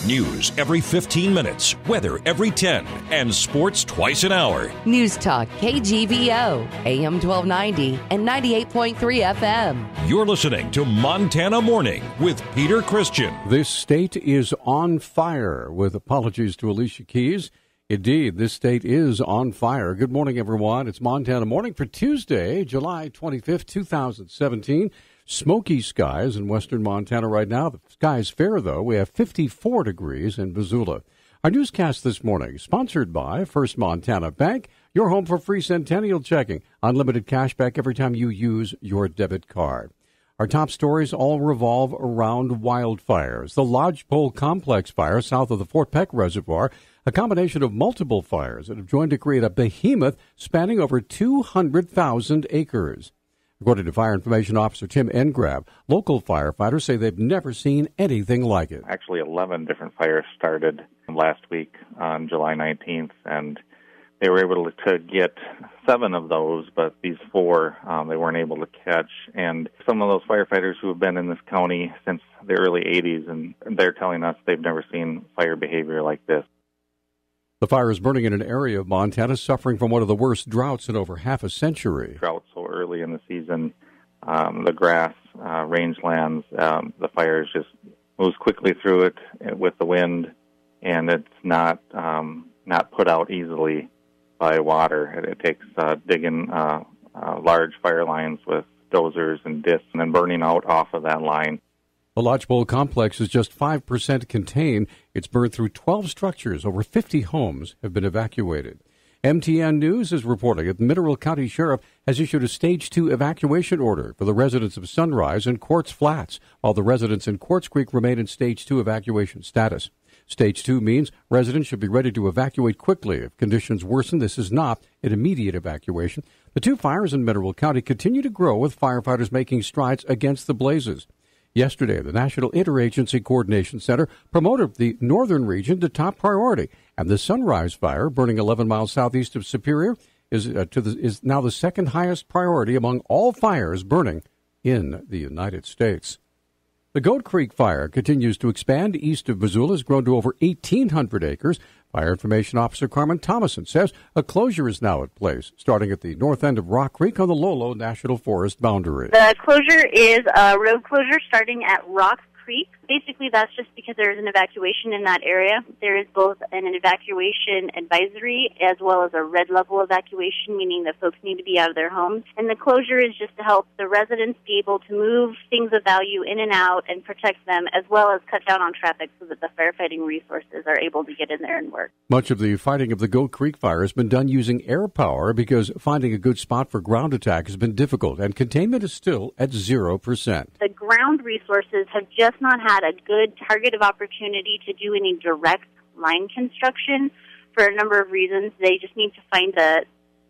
News every 15 minutes, weather every 10, and sports twice an hour. Newstalk KGVO, AM 1290 and 98.3 FM. You're listening to Montana Morning with Peter Christian. This state is on fire, with apologies to Alicia Keys. Indeed, this state is on fire. Good morning, everyone. It's Montana Morning for Tuesday, July 25th, 2017. Smoky skies in western Montana right now. The sky's fair, though. We have 54 degrees in Missoula. Our newscast this morning, sponsored by First Montana Bank, your home for free centennial checking. Unlimited cash back every time you use your debit card. Our top stories all revolve around wildfires. The Lodgepole Complex fire south of the Fort Peck Reservoir, a combination of multiple fires that have joined to create a behemoth spanning over 200,000 acres. According to Fire Information Officer Tim Engrab, local firefighters say they've never seen anything like it. Actually, 11 different fires started last week on July 19th, and they were able to get 7 of those, but these 4 they weren't able to catch. And some of those firefighters who have been in this county since the early 80s, and they're telling us they've never seen fire behavior like this. The fire is burning in an area of Montana suffering from one of the worst droughts in over half a century. Drought so early in the season, the grass, rangelands, the fires just moves quickly through it with the wind, and it's not put out easily by water. It takes digging large fire lines with dozers and discs and then burning out off of that line. The Lodgepole Complex is just 5% contained. It's burned through 12 structures. Over 50 homes have been evacuated. MTN News is reporting that the Mineral County Sheriff has issued a Stage 2 evacuation order for the residents of Sunrise and Quartz Flats, while the residents in Quartz Creek remain in Stage 2 evacuation status. Stage 2 means residents should be ready to evacuate quickly. If conditions worsen, this is not an immediate evacuation. The 2 fires in Mineral County continue to grow, with firefighters making strides against the blazes. Yesterday, the National Interagency Coordination Center promoted the northern region to top priority, and the Sunrise Fire, burning 11 miles southeast of Superior, is now the second highest priority among all fires burning in the United States. The Goat Creek Fire continues to expand east of Missoula, has grown to over 1,800 acres. Fire Information Officer Carmen Thomason says a closure is now in place, starting at the north end of Rock Creek on the Lolo National Forest boundary. The closure is a road closure starting at Rock Creek. Basically, that's just because there is an evacuation in that area. There is both an evacuation advisory as well as a red level evacuation, meaning that folks need to be out of their homes. And the closure is just to help the residents be able to move things of value in and out and protect them, as well as cut down on traffic so that the firefighting resources are able to get in there and work. Much of the fighting of the Goat Creek Fire has been done using air power because finding a good spot for ground attack has been difficult, and containment is still at 0%. The ground resources have just not had a good targeted opportunity to do any direct line construction for a number of reasons. They just need to find the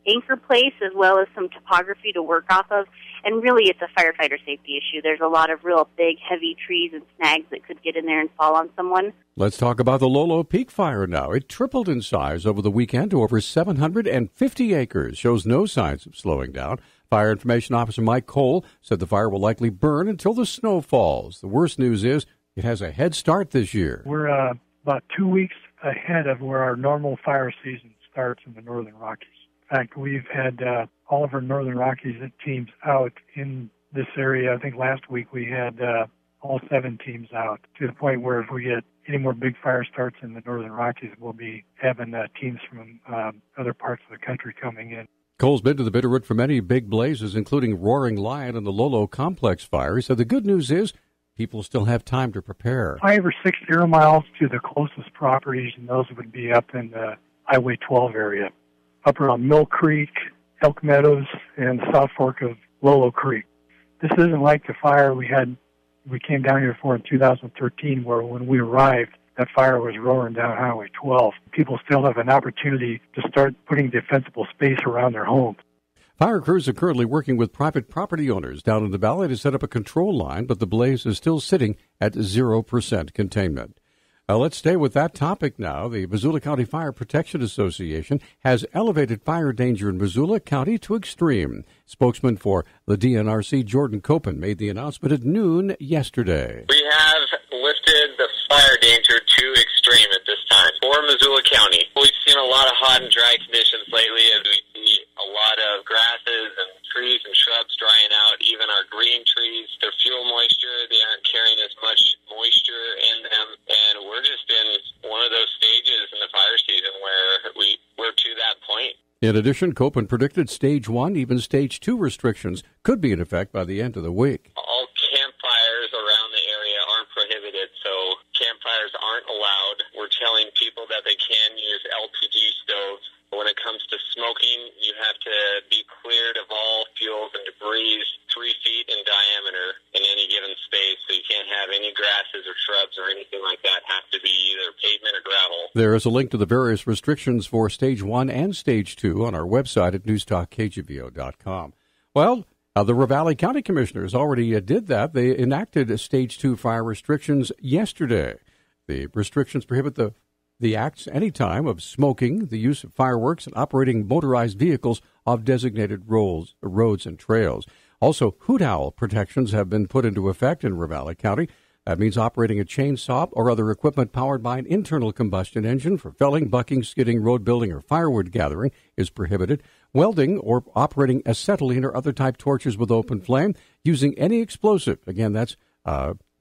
anchor place as well as some topography to work off of. And really, it's a firefighter safety issue. There's a lot of real big, heavy trees and snags that could get in there and fall on someone. Let's talk about the Lolo Peak Fire now. It tripled in size over the weekend to over 750 acres, shows no signs of slowing down. Fire Information Officer Mike Cole said the fire will likely burn until the snow falls. The worst news is it has a head start this year. We're about 2 weeks ahead of where our normal fire season starts in the Northern Rockies. In fact, we've had all of our Northern Rockies teams out in this area. I think last week we had all 7 teams out, to the point where if we get any more big fire starts in the Northern Rockies, we'll be having teams from other parts of the country coming in. Cole's been to the Bitterroot for many big blazes, including Roaring Lion and the Lolo Complex fire. He said the good news is people still have time to prepare. 5 or 6 air miles to the closest properties, and those would be up in the Highway 12 area, up around Mill Creek, Elk Meadows, and South Fork of Lolo Creek. This isn't like the fire we came down here for in 2013, where when we arrived, that fire was roaring down Highway 12. People still have an opportunity to start putting defensible space around their homes. Fire crews are currently working with private property owners down in the valley to set up a control line, but the blaze is still sitting at 0% containment. Let's stay with that topic now. The Missoula County Fire Protection Association has elevated fire danger in Missoula County to extreme. Spokesman for the DNRC, Jordan Copen, made the announcement at noon yesterday. We have lifted the fire danger to extreme at this time for Missoula County. We've seen a lot of hot and dry conditions lately as we see a lot of grasses and trees and shrubs drying out. Even our green trees, their fuel moisture, they aren't carrying as much moisture in them. And we're just in one of those stages in the fire season where we're to that point. In addition, Copeland predicted Stage 1, even Stage 2 restrictions could be in effect by the end of the week. All campfires around the area aren't prohibited, so campfires aren't allowed. We're telling people that they can use LPG stoves. When it comes to smoking, you have to be cleared of all fuels and debris 3 feet in diameter in any given space, so you can't have any grasses or shrubs or anything like that. Have to be either pavement or gravel. There is a link to the various restrictions for Stage 1 and Stage 2 on our website at newstalkkgvo.com. Well, the Ravalli County Commissioners already did that. They enacted Stage 2 fire restrictions yesterday. The restrictions prohibit the acts any time of smoking, the use of fireworks, and operating motorized vehicles off designated roads and trails. Also, hoot owl protections have been put into effect in Ravalli County. That means operating a chainsaw or other equipment powered by an internal combustion engine for felling, bucking, skidding, road building, or firewood gathering is prohibited. Welding or operating acetylene or other type torches with open flame, using any explosive. Again, that's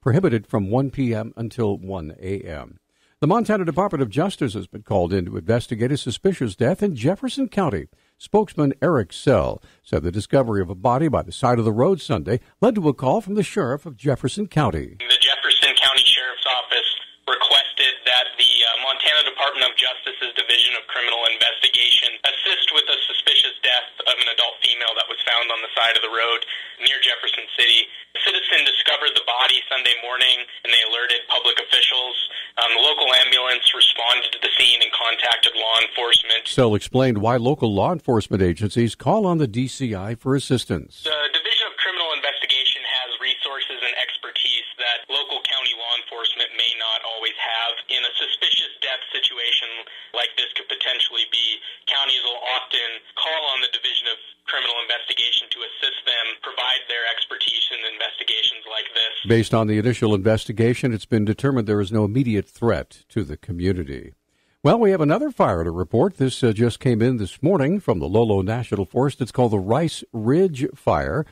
prohibited from 1 p.m. until 1 a.m. The Montana Department of Justice has been called in to investigate a suspicious death in Jefferson County. Spokesman Eric Sell said the discovery of a body by the side of the road Sunday led to a call from the sheriff of Jefferson County. The Jefferson County Sheriff's Office requested that the Montana Department of Justice's Division of Criminal Investigation assist with a suspicious death of an adult female that was found on the side of the road near Jefferson City. A citizen discovered the body Sunday morning, and they alerted public officials. The local ambulance responded to the scene and contacted law enforcement. Sell explained why local law enforcement agencies call on the DCI for assistance. The Division of Criminal Investigation has resources and expertise that local county law enforcement may not always have. In a suspicious death situation like this could potentially be, counties will often call on the Division of Criminal Investigation to assist them, provide their expertise in investigations like this. Based on the initial investigation, it's been determined there is no immediate threat to the community. Well, we have another fire to report. This just came in this morning from the Lolo National Forest. It's called the Rice Ridge Fire.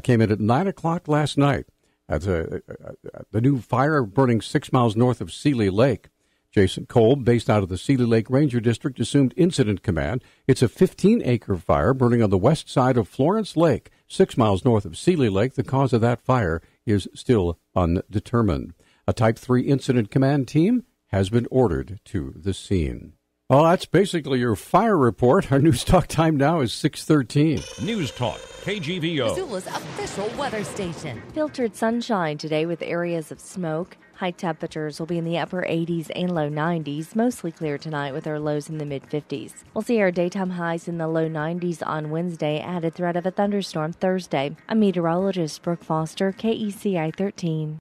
Came in at 9 o'clock last night. That's the new fire burning 6 miles north of Seeley Lake. Jason Kolb, based out of the Seeley Lake Ranger District, assumed incident command. It's a 15-acre fire burning on the west side of Florence Lake, 6 miles north of Seeley Lake. The cause of that fire is still undetermined. A Type 3 incident command team has been ordered to the scene. Well, that's basically your fire report. Our Newstalk time now is 6:13. Newstalk, KGVO. Missoula's official weather station. Filtered sunshine today with areas of smoke. High temperatures will be in the upper 80s and low 90s, mostly clear tonight with our lows in the mid-50s. We'll see our daytime highs in the low 90s on Wednesday, added threat of a thunderstorm Thursday. I'm meteorologist Brooke Foster, KECI 13.